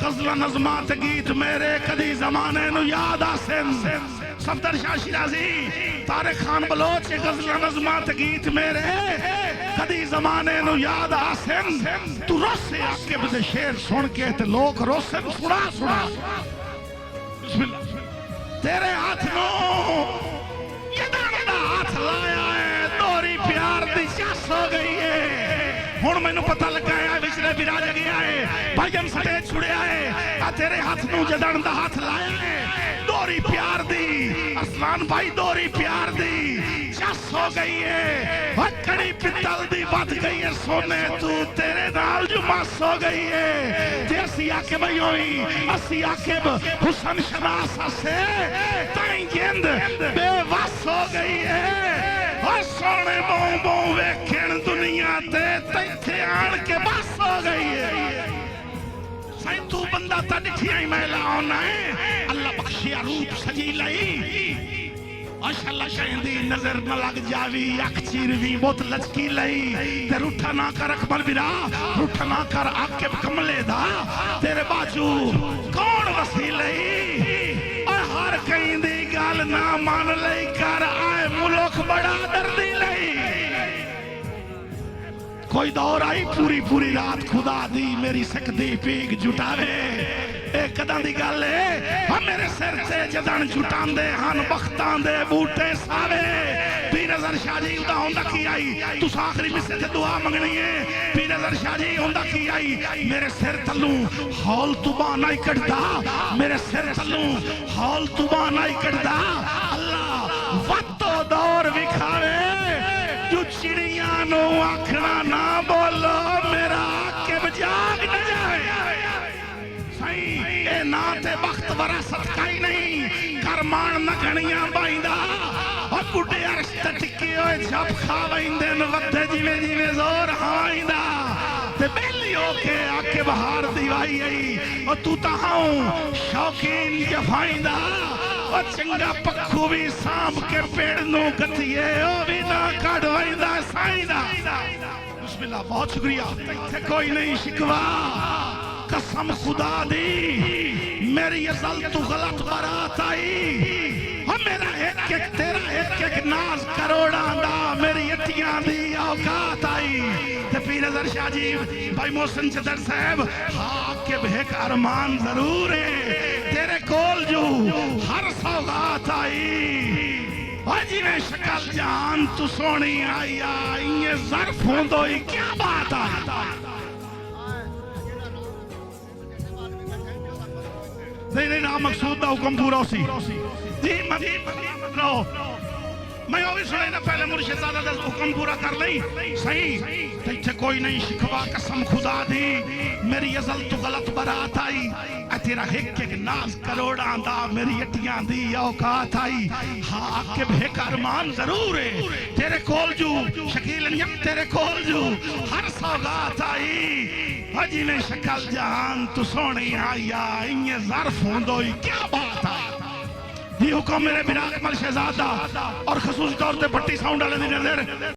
गजल नज़मात गीत मेरे कदी जमाने नु याद आसन सफदर शाह शिराजी तारिक खान बलोच के गजल नज़मात गीत मेरे कदी जमाने नु याद आसन तू रोसे आके बदे शेर सुन के ते लोग रोसे सुना सुना बिस्मिल्लाह तेरे हाथ नो हाथ लाया है दोरी प्यार दी चस हो गई है हुण मैनू पता लगा है विचले विराज गया है भाईजान स्टेज छुड़िया है आ तेरे हाथ नू जदन दा हाथ लाया है दोरी प्यार दी असलान भाई दोरी प्यार दी चस हो गई है हकड़ी पित्तल दी बच गई है सोने तू तेरे नाल जो मस हो गई है ते असी आके भाई होई असी आके हुसन शनास से ताई जिंद बेवस हो गई है और सोने बो बो वेखण दुनिया ते तैथे आन के बस हो गई है साईं तू बंदा ता डिठी आई मैला होना है अल्लाह बख्शिया रूप सजी लई माशाअल्लाह कहंदी नजर न लग जावी अख चीरवी बहुत लचकी लई ते रूठा ना कर अकबर बिरा रूठा ना कर आके कमले दा तेरे बाजू कौन वसी लई हर कहीं दी गल ना मान लई कर आए मुल्क बड़ा दर्दी लई कोई दौर आई पूरी पूरी रात खुदा दी मेरी सकदी पीक जुटावे एक कदा दी गल है हम मेरे सिर से जदन जुटांदे हन बख्तां दे बूटे सावे पीर अज़हर शाह जी उदा होंदा की आई तुस आखिरी मिसे ते दुआ मंगनी है पीर अज़हर शाह जी होंदा की आई मेरे सिर तलू हौल तुबा नहीं कटदा मेरे सिर तलू हौल तुबा नहीं कटदा अल्लाह वतो दौर विखावे जो चिड़िया नो आखना ना बोलो मेरा आके जाग न जाए सही ए ना ते वक्त वरासत काई नहीं करमान न घणिया बाइंदा और बुढ़े अरश ते टिके होए जब खावेंदे न वधे जिवे जिवे जोर हवाइंदा ते बेली होके आके बहार दीवाई आई और तू ताहां शौकीन जफाइंदा और चंगा पक्खू भी सांभ के पेड़ नु गथिए ओ भी ना काढ़वाइंदा साइंदा बिस्मिल्लाह बहुत शुक्रिया इत्थे कोई नहीं शिकवा कसम खुदा दी मेरी अज़ल तू गलत बारात आई हम मेरा एक तेरा एक नाज करोड़ा दा मेरी अटियां दी औकात आई ते पीर अज़हर शाह जी भाई मोहसिन चदर साहब हाँ के एक अरमान जरूर है तेरे कोल जो हर सौगात आई जी में शक्ल जान तू सोनी आई ये ज़र्फ होंदो ही क्या बात आई नहीं ना मकसूद दा हुक्म पूरा सी जी लो मैं भी सुने ना पहले मुर्शिद ज़ादा दा हुक्म पूरा कर लई सही ते इत्थे कोई नहीं शिकवा कसम खुदा दी मेरी अज़ल तू गलत बारात आई तेरा एक नाज करोड़ा दा मेरी अटियां दी औकात आई हाँ आके एक अरमान जरूर है तेरे कोल जू शकील नियम तेरे कोल जू हर सौगात आई हजी में शक्ल जहान तू सोनी आया इन्हें ज़र्फ होंदो ही क्या बात है ये हुक्म मेरे बिना अकमल शहजादा और खसूसी तौर पे भट्टी साउंड वाले दी नजर